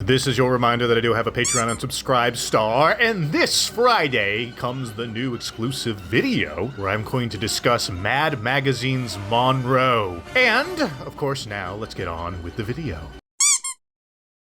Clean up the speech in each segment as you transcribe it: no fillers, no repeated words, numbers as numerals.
This is your reminder that I do have a Patreon and Subscribe Star, and this Friday comes the new exclusive video where I'm going to discuss Mad Magazine's Monroe. And, of course, now let's get on with the video.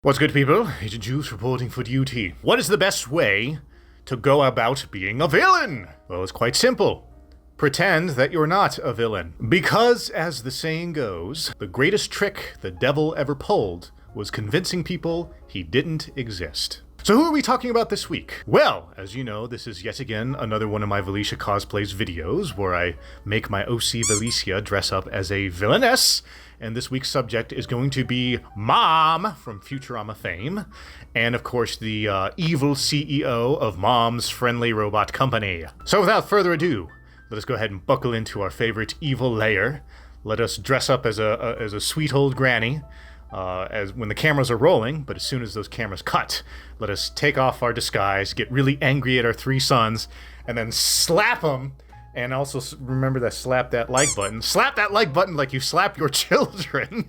What's good, people? Agent Juice reporting for duty. What is the best way to go about being a villain? Well, it's quite simple. Pretend that you're not a villain. Because, as the saying goes, the greatest trick the devil ever pulled was convincing people he didn't exist. So who are we talking about this week? Well, as you know, this is yet again another one of my Velicia cosplays videos where I make my OC Velicia dress up as a villainess, and this week's subject is going to be Mom from Futurama fame, and of course the evil CEO of Mom's Friendly Robot Company. So without further ado, let us go ahead and buckle into our favorite evil lair. Let us dress up as a sweet old granny, as when the cameras are rolling, but as soon as those cameras cut, let us take off our disguise, get really angry at our three sons, and then slap them. And also remember to slap that like button. Slap that like button like you slap your children.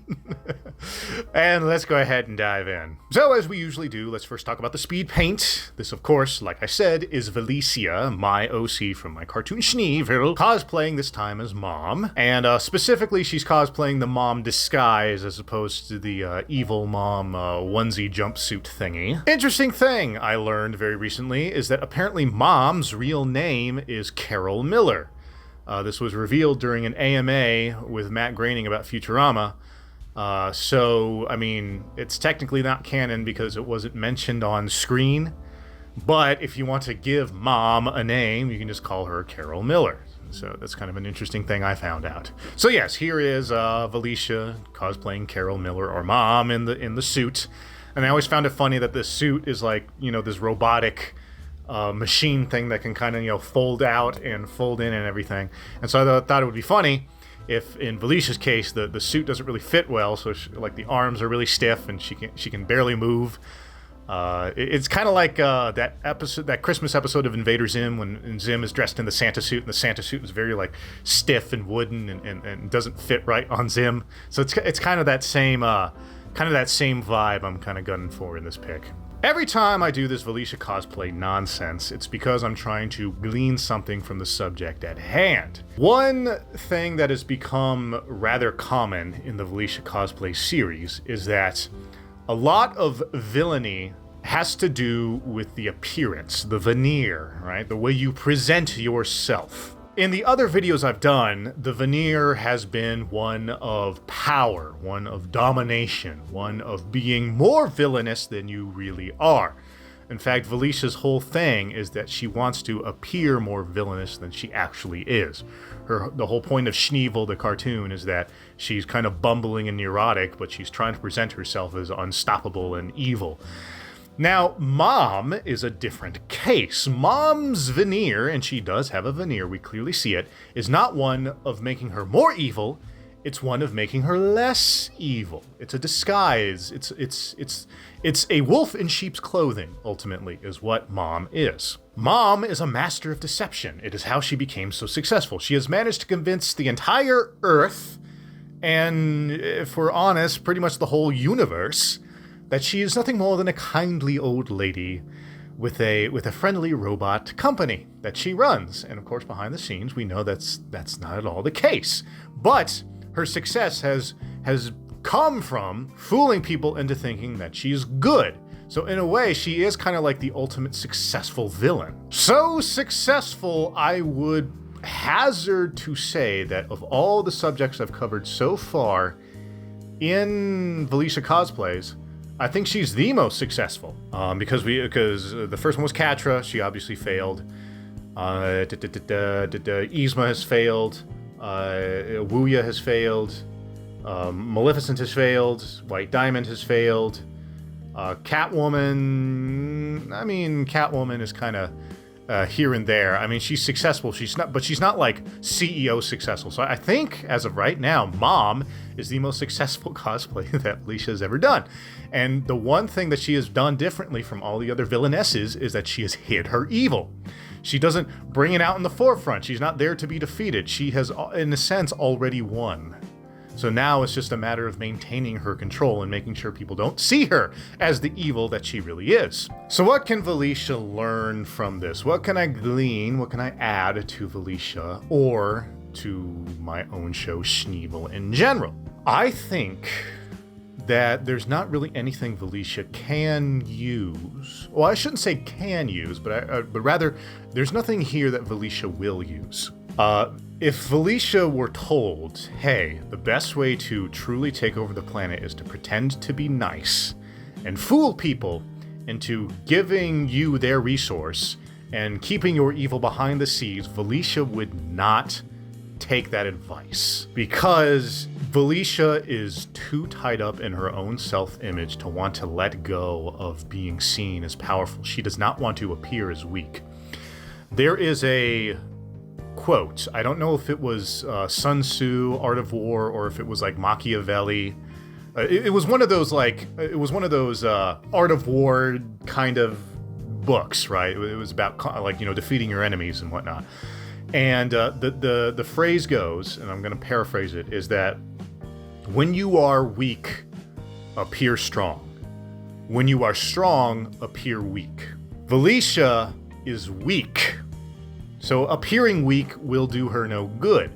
And let's go ahead and dive in. So as we usually do, let's first talk about the speed paint. This, of course, like I said, is Velicia, my OC from my cartoon SCHNEEEVIL, cosplaying this time as Mom. And specifically, she's cosplaying the Mom disguise as opposed to the evil Mom onesie jumpsuit thingy. Interesting thing I learned very recently is that apparently Mom's real name is Carol Miller. This was revealed during an AMA with Matt Groening about Futurama. So, I mean, it's technically not canon because it wasn't mentioned on screen. But if you want to give Mom a name, you can just call her Carol Miller. So that's kind of an interesting thing I found out. So yes, here is Velicia cosplaying Carol Miller, or Mom, in the suit. And I always found it funny that the suit is like, you know, this robotic machine thing that can kind of, you know, fold out and fold in and everything. And so I thought it would be funny if, in Velicia's case, the suit doesn't really fit well, so like the arms are really stiff and she can barely move. It's kind of like that Christmas episode of Invader Zim when Zim is dressed in the Santa suit, and the Santa suit is very like stiff and wooden and doesn't fit right on Zim. So it's kind of that same vibe I'm kind of gunning for in this pick. Every time I do this Velicia cosplay nonsense, it's because I'm trying to glean something from the subject at hand. One thing that has become rather common in the Velicia cosplay series is that a lot of villainy has to do with the appearance, the veneer, right? The way you present yourself. In the other videos I've done, the veneer has been one of power, one of domination, one of being more villainous than you really are. In fact, Velicia's whole thing is that she wants to appear more villainous than she actually is. The whole point of SCHNEEEVIL, the cartoon, is that she's kind of bumbling and neurotic, but she's trying to present herself as unstoppable and evil. Now, Mom is a different case. Mom's veneer, and she does have a veneer, we clearly see it, is not one of making her more evil, it's one of making her less evil. It's a disguise. It's a wolf in sheep's clothing, ultimately, is what Mom is. Mom is a master of deception. It is how she became so successful. She has managed to convince the entire Earth, and if we're honest, pretty much the whole universe, that she is nothing more than a kindly old lady with a friendly robot company that she runs. And of course, behind the scenes, we know that's not at all the case. But her success has come from fooling people into thinking that she's good. So in a way, she is kind of like the ultimate successful villain. So successful, I would hazard to say that of all the subjects I've covered so far in Velicia cosplays, I think she's the most successful, because the first one was Catra. She obviously failed. Yzma has failed. Wuya has failed. Maleficent has failed. White Diamond has failed. Catwoman. I mean, Catwoman is kind of here and there. I mean, she's successful. But she's not like CEO successful. So I think, as of right now, Mom is the most successful cosplay that Velicia has ever done. And the one thing that she has done differently from all the other villainesses is that she has hid her evil. She doesn't bring it out in the forefront. She's not there to be defeated. She has, in a sense, already won. So now it's just a matter of maintaining her control and making sure people don't see her as the evil that she really is. So what can Velicia learn from this? What can I glean? What can I add to Velicia or to my own show, SCHNEEEVIL, in general? I think that there's not really anything Velicia can use. Well, I shouldn't say can use, but rather there's nothing here that Velicia will use. If Velicia were told, hey, the best way to truly take over the planet is to pretend to be nice and fool people into giving you their resource and keeping your evil behind the scenes, Velicia would not take that advice, because Velicia is too tied up in her own self-image to want to let go of being seen as powerful. She does not want to appear as weak. There is a quote, I don't know if it was Sun Tzu, Art of War, or if it was like Machiavelli. It was one of those Art of War kind of books, right? It was about defeating your enemies and whatnot. And the phrase goes, and I'm going to paraphrase it, is that when you are weak, appear strong. When you are strong, appear weak. Velicia is weak, so appearing weak will do her no good,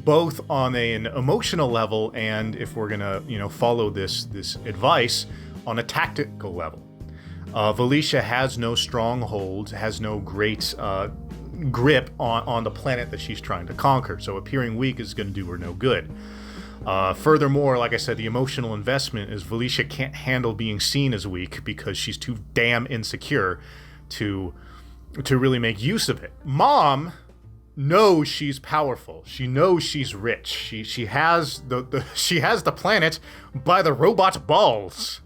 both on an emotional level and, if we're going to follow this advice, on a tactical level. Velicia has no stronghold, has no great grip on the planet that she's trying to conquer, so appearing weak is going to do her no good. Furthermore, like I said, the emotional investment is Velicia can't handle being seen as weak because she's too damn insecure to really make use of it. Mom knows she's powerful. She knows she's rich. She has the planet by the robot balls,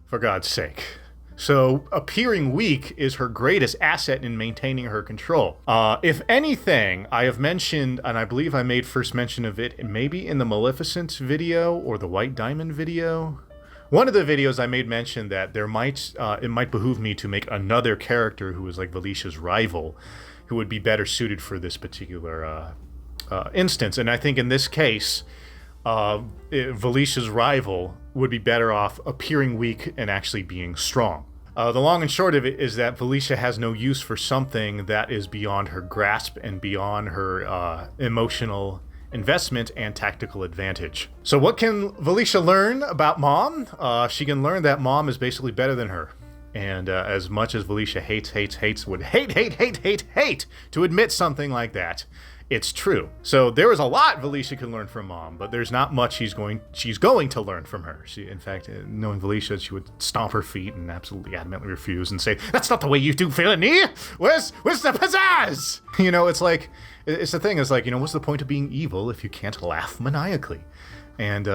for God's sake. So appearing weak is her greatest asset in maintaining her control. If anything, I have mentioned, and I believe I made first mention of it, maybe in the Maleficent video or the White Diamond video. One of the videos I made mention that it might behoove me to make another character who is like Velicia's rival, who would be better suited for this particular instance. And I think in this case, Velicia's rival would be better off appearing weak and actually being strong. The long and short of it is that Velicia has no use for something that is beyond her grasp and beyond her emotional investment and tactical advantage. So what can Velicia learn about Mom? She can learn that Mom is basically better than her. And as much as Velicia would hate to admit something like that, it's true. So there is a lot Velicia can learn from Mom, but there's not much she's going to learn from her. In fact, knowing Velicia, she would stomp her feet and absolutely adamantly refuse and say, "That's not the way you do villainy. Where's the pizzazz?" It's the thing. It's like, what's the point of being evil if you can't laugh maniacally? And,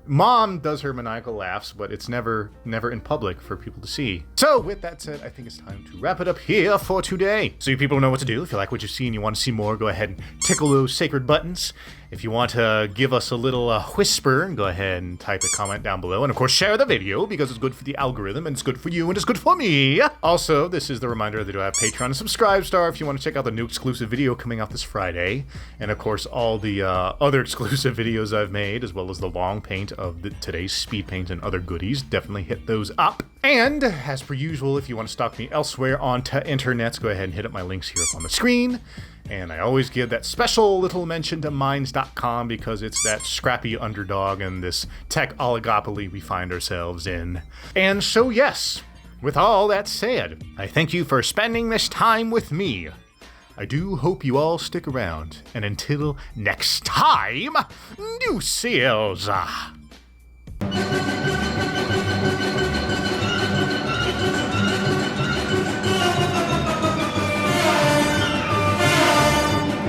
Mom does her maniacal laughs, but it's never in public for people to see. So, with that said, I think it's time to wrap it up here for today. So you people know what to do. If you like what you see and you want to see more, go ahead and tickle those sacred buttons. If you want to give us a little whisper, go ahead and type a comment down below. And, of course, share the video, because it's good for the algorithm, and it's good for you, and it's good for me. Also, this is the reminder that I have Patreon and Subscribe Star if you want to check out the new exclusive video coming out this Friday. And, of course, all the other exclusive videos I've made, as well as the long paint of today's speed paint and other goodies. Definitely hit those up. And, as per usual, if you want to stalk me elsewhere on internets, go ahead and hit up my links here up on the screen. And I always give that special little mention to Minds.com, because it's that scrappy underdog in this tech oligopoly we find ourselves in. And so, yes, with all that said, I thank you for spending this time with me. I do hope you all stick around. And until next time, deuces.